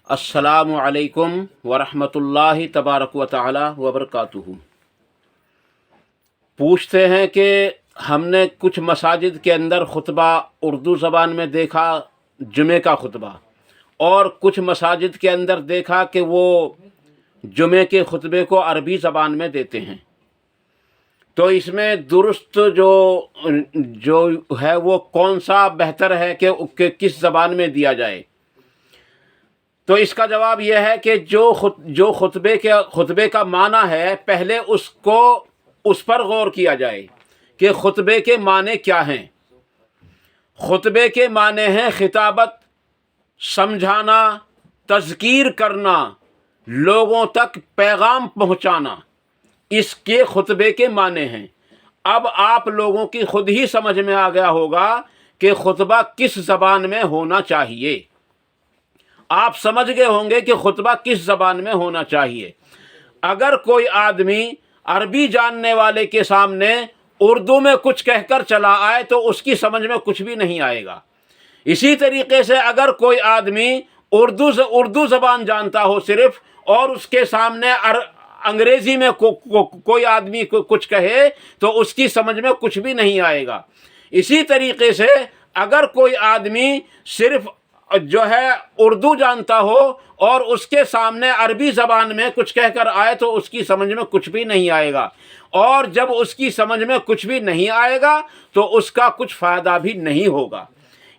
अस्सलामु अलैकुम वरहमतुल्लाहि तबारक व तआला वबरकातुहू। पूछते हैं कि हमने कुछ मसाजिद के अंदर खुतबा उर्दू ज़बान में देखा, जुमे का खुतबा, और कुछ मसाजिद के अंदर देखा कि वो जुमे के खुतबे को अरबी ज़बान में देते हैं। तो इसमें दुरुस्त जो है वो कौन सा बेहतर है कि किस ज़बान में दिया जाए? तो इसका जवाब यह है कि जो खुतबे का माना है, पहले उस पर गौर किया जाए कि खुतबे के माने क्या हैं। खुतबे के माने हैं खिताबत, समझाना, तज़कीर करना, लोगों तक पैगाम पहुंचाना, इसके खुतबे के माने हैं। अब आप लोगों की खुद ही समझ में आ गया होगा कि खुतबा किस ज़बान में होना चाहिए। आप समझ गए होंगे कि खुतबा किस ज़बान में होना चाहिए। अगर कोई आदमी अरबी जानने वाले के सामने उर्दू में कुछ कहकर चला आए तो उसकी समझ में कुछ भी नहीं आएगा। इसी तरीके से अगर कोई आदमी उर्दू ज़बान जानता हो सिर्फ, और उसके सामने अंग्रेज़ी में कोई आदमी कुछ कहे तो उसकी समझ में कुछ भी नहीं आएगा। इसी तरीके से अगर कोई आदमी सिर्फ जो है उर्दू जानता हो और उसके सामने अरबी ज़बान में कुछ कहकर आए तो उसकी समझ में कुछ भी नहीं आएगा, और जब उसकी समझ में कुछ भी नहीं आएगा तो उसका कुछ फ़ायदा भी नहीं होगा।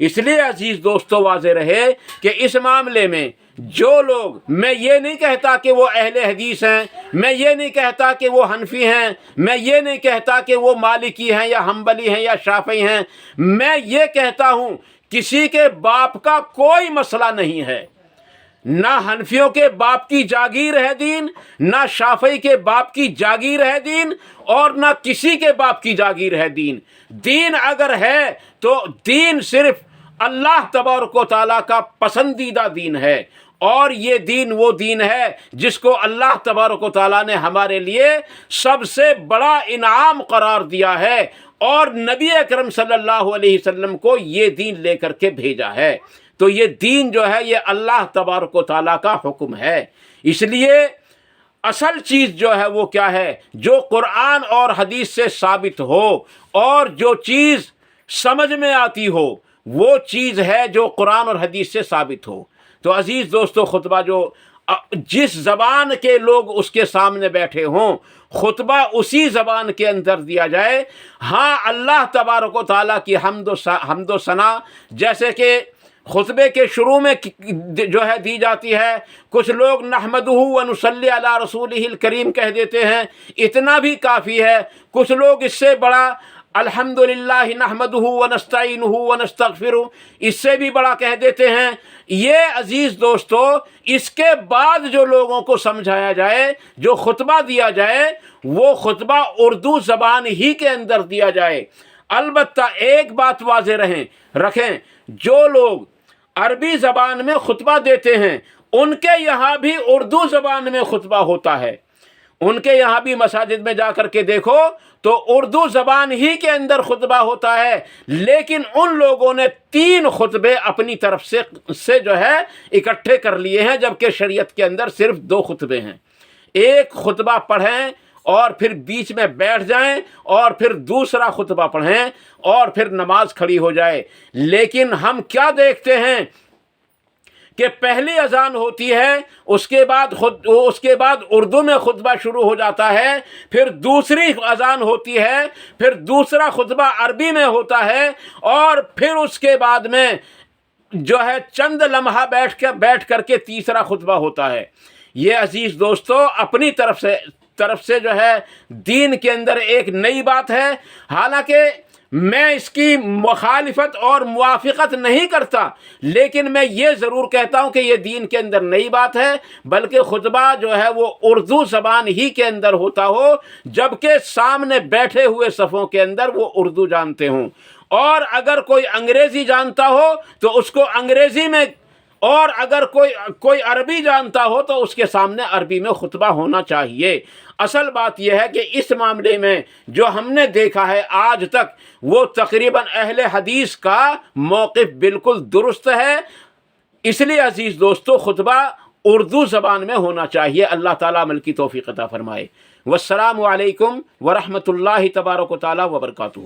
इसलिए अजीज़ दोस्तों, वाज़े रहे कि इस मामले में जो लोग, मैं ये नहीं कहता कि वो अहले हदीस हैं, मैं ये नहीं कहता कि वो हनफी हैं, मैं ये नहीं कहता कि वो मालिकी हैं या हम्बली हैं या शाफ़ी हैं, मैं ये कहता हूँ किसी के बाप का कोई मसला नहीं है। ना हनफियों के बाप की जागीर है दीन, ना शाफी के बाप की जागीर है दीन, और ना किसी के बाप की जागीर है दीन। दीन अगर है तो दीन सिर्फ अल्लाह तबारक व तआला का पसंदीदा दीन है, और ये दीन वो दीन है जिसको अल्लाह तबारक व तआला ने हमारे लिए सबसे बड़ा इनाम करार दिया है, और नबी अकरम सल्लल्लाहु अलैहि वसल्लम को ये दीन लेकर के भेजा है। तो ये दीन जो है ये अल्लाह तबारक व तआला का हुक्म है। इसलिए असल चीज़ जो है वो क्या है? जो कुरान और हदीस से साबित हो और जो चीज़ समझ में आती हो, वो चीज़ है जो कुरान और हदीस से साबित हो। तो अजीज़ दोस्तों, खुतबा जो जिस ज़बान के लोग उसके सामने बैठे हों, खुतबा उसी ज़बान के अंदर दिया जाए। हाँ, अल्लाह तबारक व तआला की हम्दो सना जैसे कि खुतबे के शुरू में जो है दी जाती है। कुछ लोग नहमदुहु व नुसल्ली अला रसूलिहिल करीम कह देते हैं, इतना भी काफ़ी है। कुछ लोग इससे बड़ा अल्हम्दुलिल्लाह नहमदुहु व नस्तईनुहु व नस्तगफिरुहु, इससे भी बड़ा कह देते हैं। ये अजीज़ दोस्तों, इसके बाद जो लोगों को समझाया जाए, जो खुतबा दिया जाए, वो खुतबा उर्दू ज़बान ही के अंदर दिया जाए। अलबत्ता एक बात वाज़े रखें, जो लोग अरबी ज़बान में खुतबा देते हैं उनके यहाँ भी उर्दू ज़बान में खुतबा होता है। उनके यहाँ भी मसाजिद में जा कर के देखो तो उर्दू ज़बान ही के अंदर खुतबा होता है, लेकिन उन लोगों ने 3 खुतबे अपनी तरफ से जो है इकट्ठे कर लिए हैं, जबकि शरीयत के अंदर सिर्फ 2 खुतबे हैं। एक खुतबा पढ़ें और फिर बीच में बैठ जाएं, और फिर दूसरा खुतबा पढ़ें और फिर नमाज खड़ी हो जाए। लेकिन हम क्या देखते हैं कि पहली अजान होती है, उसके बाद उर्दू में खुतबा शुरू हो जाता है, फिर दूसरी अजान होती है, फिर दूसरा खुतबा अरबी में होता है, और फिर उसके बाद में जो है चंद लम्हा बैठ करके तीसरा खुतबा होता है। ये अजीज़ दोस्तों, अपनी तरफ से जो है दीन के अंदर एक नई बात है। हालांकि मैं इसकी मुखालिफत और मुवाफ़िक़त नहीं करता, लेकिन मैं ये ज़रूर कहता हूँ कि ये दीन के अंदर नई बात है, बल्कि खुतबा जो है वो उर्दू ज़बान ही के अंदर होता हो, जबकि सामने बैठे हुए सफ़ों के अंदर वो उर्दू जानते हों। और अगर कोई अंग्रेज़ी जानता हो तो उसको अंग्रेज़ी में, और अगर कोई अरबी जानता हो तो उसके सामने अरबी में खुतबा होना चाहिए। असल बात यह है कि इस मामले में जो हमने देखा है आज तक, वो तकरीबन अहले हदीस का मौक़िफ़ बिल्कुल दुरुस्त है। اس لیے عزیز دوستو خطبہ اردو زبان میں ہونا چاہیے. اللہ تعالیٰ عمل کی توفیق عطا فرمائے. والسلام علیکم ورحمۃ اللہ تبارک و تعالیٰ وبرکاتہ.